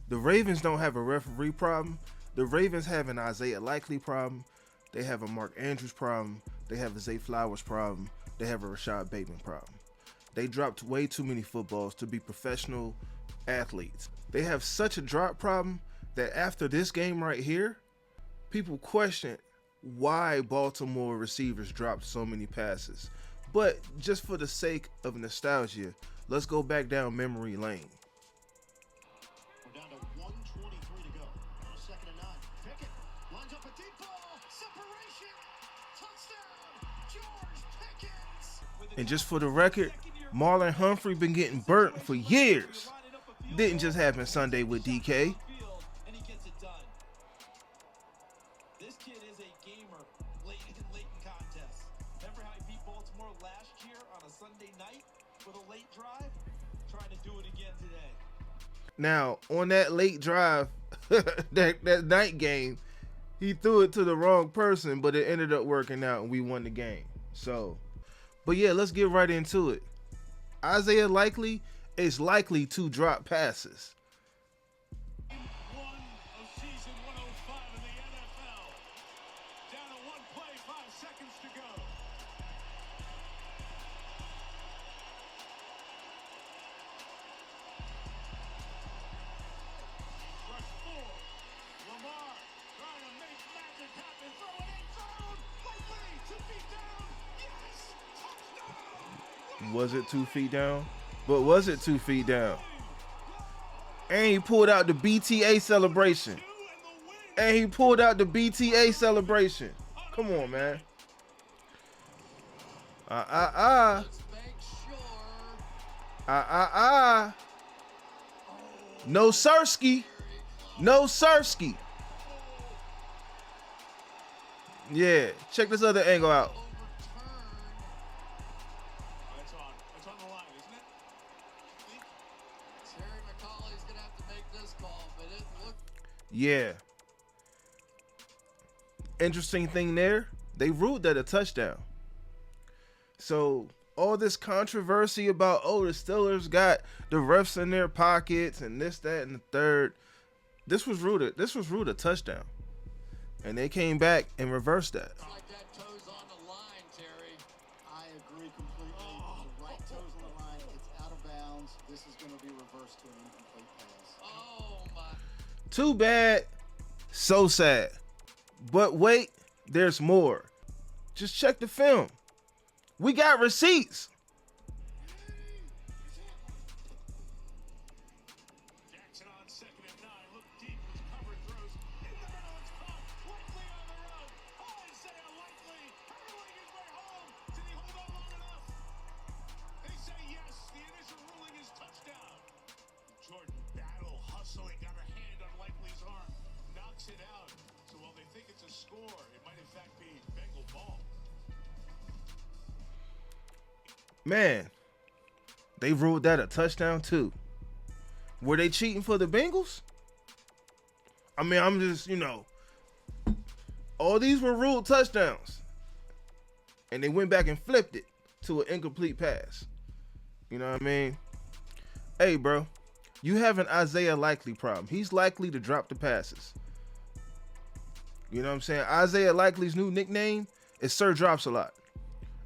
The Ravens don't have a referee problem. The Ravens have an Isaiah Likely problem. They have a Mark Andrews problem. They have a Zay Flowers problem. They have a Rashod Bateman problem. They dropped way too many footballs to be professional athletes. They have such a drop problem that after this game right here, people question why Baltimore receivers dropped so many passes. But just for the sake of nostalgia, let's go back down memory lane. We're down to 1:23 to go. On a 2nd and 9. Pickett lines up a deep ball. Separation. Touchdown. George Pickens. And just for the record, Marlon Humphrey been getting burnt for years. Didn't just happen Sunday with DK. This kid is a gamer late in contests. Remember how he beat Baltimore last year on a Sunday night with a late drive? Trying to do it again today. Now, on that late drive, that night game, he threw it to the wrong person, but it ended up working out and we won the game. So, but yeah, let's get right into it. Isaiah Likely is likely to drop passes. One of season 105 in the NFL. Down to one play, 5 seconds to go. Rush 4. Lamar trying to make magic happen. Throw it in zone. Likely 2 feet down. Yes! Touchdown! Was it 2 feet down? But was it 2 feet down? And he pulled out the BTA celebration. And he pulled out the BTA celebration. Come on, man. No Sirski. No Sirski. Yeah, check this other angle out. It's on the line, isn't it? Terry McCauley's gonna have to make this call, but it looked. Yeah. Interesting thing there, they ruled that a touchdown. So all this controversy about, oh, the Steelers got the refs in their pockets and this, that, and the third. This was ruled a touchdown. And they came back and reversed that. It's like that toe's on the line, Terry. I agree completely. The right toe's on the line. It's out of bounds. This is going to be reversed to an incomplete pass. Oh my. Too bad, so sad. But wait, there's more. Just check the film. We got receipts. Jackson on 2nd and 9. Look deep. His cover throws in the middle. It's caught. Likely on the run. Oh, Isaiah Likely hurling his way home. Did he hold on long enough? They say yes. The initial ruling is touchdown. Jordan Battle hustling, got a hand on Likely's arm, knocks it out. So while they think it's a score, it might in fact be Bengal ball. Man, they ruled that a touchdown too. Were they cheating for the Bengals? I mean, I'm just, all these were ruled touchdowns. And they went back and flipped it to an incomplete pass. You know what I mean? Hey, bro, you have an Isaiah Likely problem. He's likely to drop the passes. You know what I'm saying? Isaiah Likely's new nickname is Sir Drops a Lot.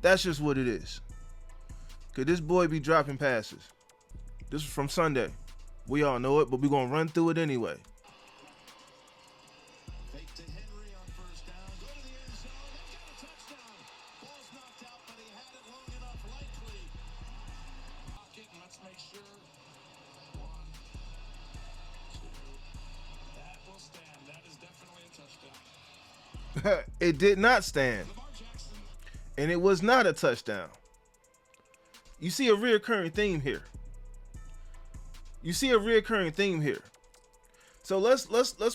That's just what it is. Could this boy be dropping passes? This is from Sunday. We all know it, but we're going to run through it anyway. Fake to Henry on 1st down. Go to the end zone. They've got a touchdown. Ball's knocked out, but he had it long enough. Likely. Pocket, and let's make sure. 1, 2. That will stand. That is definitely a touchdown. It did not stand. Lamar Jackson. And it was not a touchdown. You see a reoccurring theme here. So let's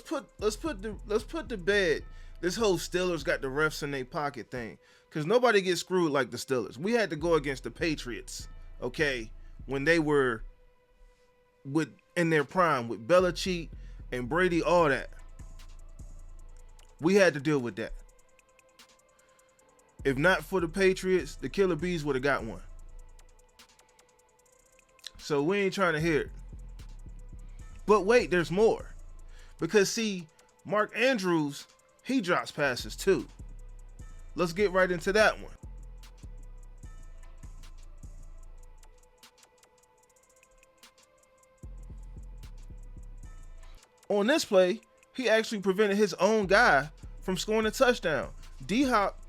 put to bed this whole Steelers got the refs in their pocket thing, because nobody gets screwed like the Steelers. We had to go against the Patriots, okay, when they were in their prime with Belichick and Brady, all that. We had to deal with that. If not for the Patriots, the Killer Bees would have got one. So we ain't trying to hear it. But wait, there's more. Because see, Mark Andrews, he drops passes too. Let's get right into that one. On this play, he actually prevented his own guy from scoring a touchdown. D-Hop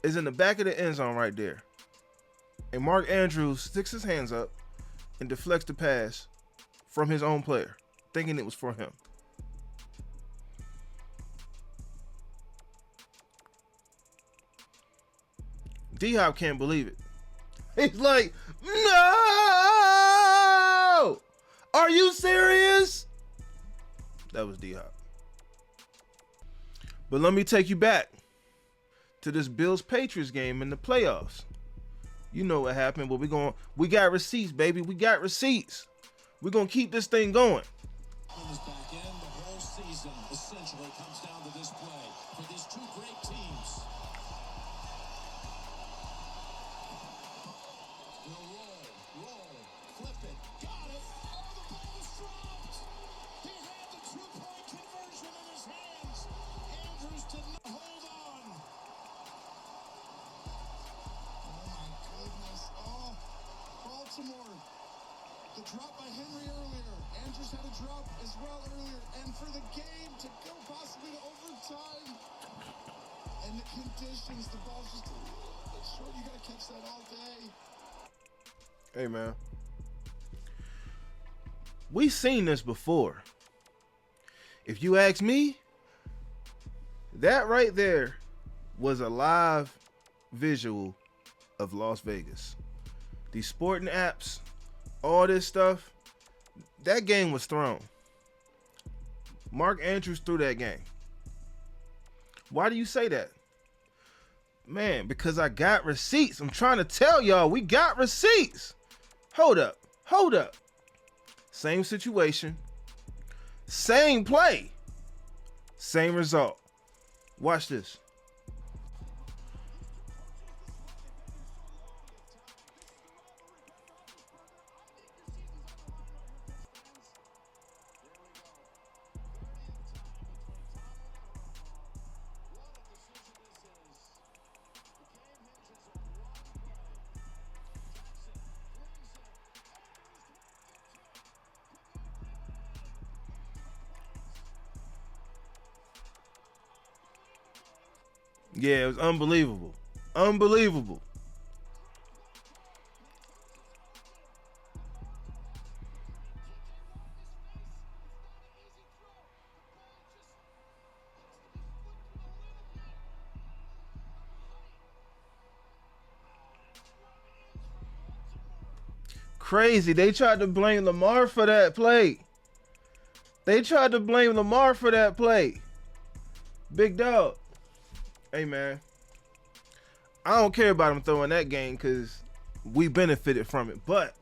is in the back of the end zone right there. And Mark Andrews sticks his hands up and deflects the pass from his own player, thinking it was for him. D-Hop can't believe it. He's like, no! Are you serious? That was D-Hop. But let me take you back to this Bills-Patriots game in the playoffs. You know what happened, but we got receipts, baby. We got receipts. We're going to keep this thing going. On this back end, the whole season essentially comes down to this play for these two great teams. Roll, flip it, got it. Oh, the ball was dropped. He had the two-point conversion in his hands. Andrews did not hold on. Oh, my goodness. Oh, Baltimore. The drop by Henry earlier. Andrews had a drop as well earlier. And for the game to go possibly to overtime. And the conditions, the ball's just a little bit short. You got to catch that all day. Hey, man. We've seen this before. If you ask me, that right there was a live visual of Las Vegas. These sporting apps, all this stuff, that game was thrown. Mark Andrews threw that game. Why do you say that? Man, because I got receipts. I'm trying to tell y'all, we got receipts. Hold up. Same situation, same play, same result. Watch this. Yeah, it was unbelievable. Unbelievable. Crazy. They tried to blame Lamar for that play. Big dog. Hey, man. I don't care about him throwing that game because we benefited from it. But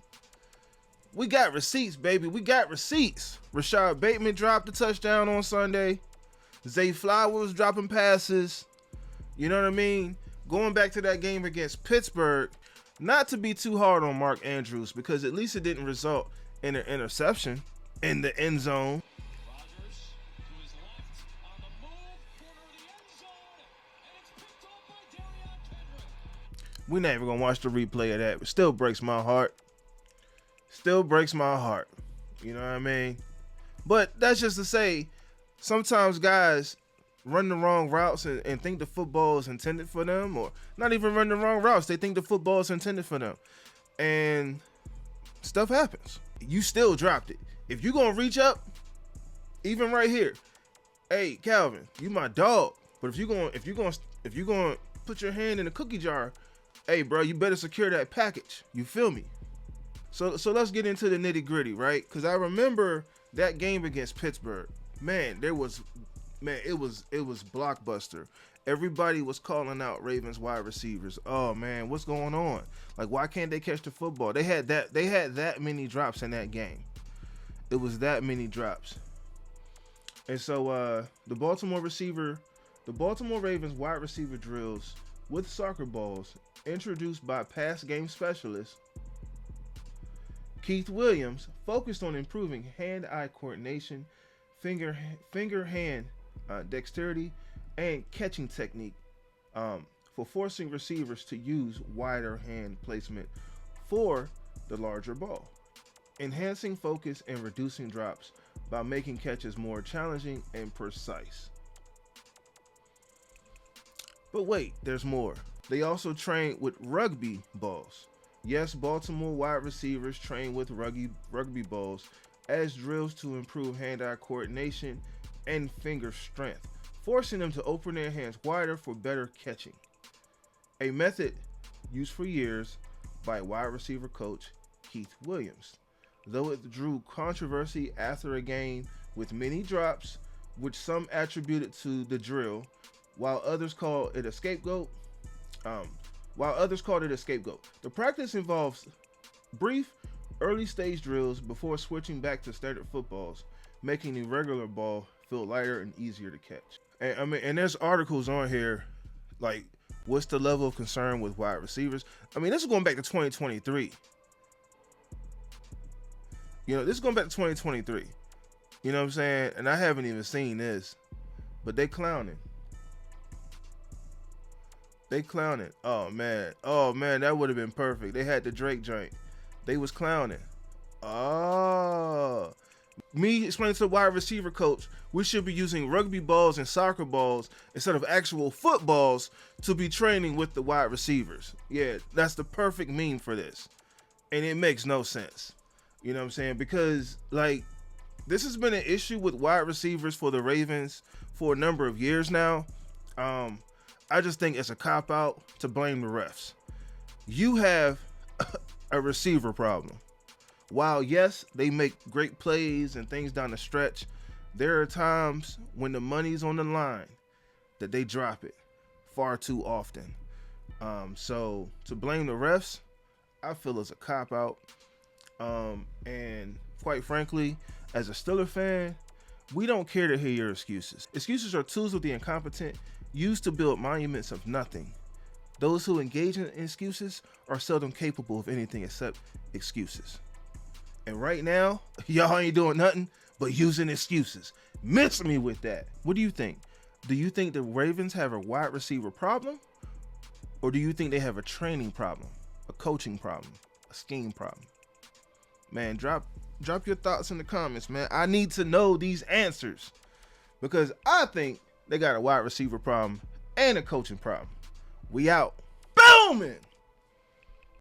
we got receipts, baby. We got receipts. Rashod Bateman dropped a touchdown on Sunday. Zay Flowers dropping passes. You know what I mean? Going back to that game against Pittsburgh, not to be too hard on Mark Andrews because at least it didn't result in an interception in the end zone. Rodgers, who is left on the move, corner of the end zone, and it's picked off by Darion Kendrick. We're not even going to watch the replay of that. It still breaks my heart. You know what I mean? But that's just to say, sometimes guys run the wrong routes and think the football is intended for them, or not even run the wrong routes. They think the football is intended for them. And stuff happens. You still dropped it. If you're going to reach up, even right here, hey, Calvin, you my dog. But if you're going to put your hand in the cookie jar, hey, bro, you better secure that package. You feel me? So let's get into the nitty gritty, right? Because I remember that game against Pittsburgh. Man, it was blockbuster. Everybody was calling out Ravens wide receivers. Oh man, what's going on? Like, why can't they catch the football? They had that many drops in that game. It was that many drops. And so the Baltimore Ravens wide receiver drills with soccer balls introduced by pass game specialist Keith Williams focused on improving hand-eye coordination, finger-hand dexterity, and catching technique for forcing receivers to use wider hand placement for the larger ball, enhancing focus and reducing drops by making catches more challenging and precise. But wait, there's more. They also train with rugby balls. Yes, Baltimore wide receivers train with rugby balls as drills to improve hand-eye coordination and finger strength, forcing them to open their hands wider for better catching. A method used for years by wide receiver coach Keith Williams, though it drew controversy after a game with many drops, which some attributed to the drill, while others called it a scapegoat. The practice involves brief, early-stage drills before switching back to standard footballs, making the regular ball feel lighter and easier to catch. And there's articles on here like, what's the level of concern with wide receivers? I mean, this is going back to 2023. This is going back to 2023. You know what I'm saying? And I haven't even seen this, but they clowning. Oh man, that would have been perfect. They had the Drake joint. They was clowning. Oh, me explaining to the wide receiver coach, we should be using rugby balls and soccer balls instead of actual footballs to be training with the wide receivers. Yeah, that's the perfect meme for this. And it makes no sense. You know what I'm saying? Because, like, this has been an issue with wide receivers for the Ravens for a number of years now. I just think it's a cop-out to blame the refs. You have a receiver problem. While, yes, they make great plays and things down the stretch, there are times when the money's on the line that they drop it far too often. So to blame the refs, I feel is a cop-out. And quite frankly, as a Steelers fan, we don't care to hear your excuses. Excuses are tools of the incompetent used to build monuments of nothing. Those who engage in excuses are seldom capable of anything except excuses. And right now, y'all ain't doing nothing but using excuses. Miss me with that. What do you think? Do you think the Ravens have a wide receiver problem? Or do you think they have a training problem, a coaching problem, a scheme problem? Man, drop your thoughts in the comments, man. I need to know these answers because I think they got a wide receiver problem and a coaching problem. We out. Booming!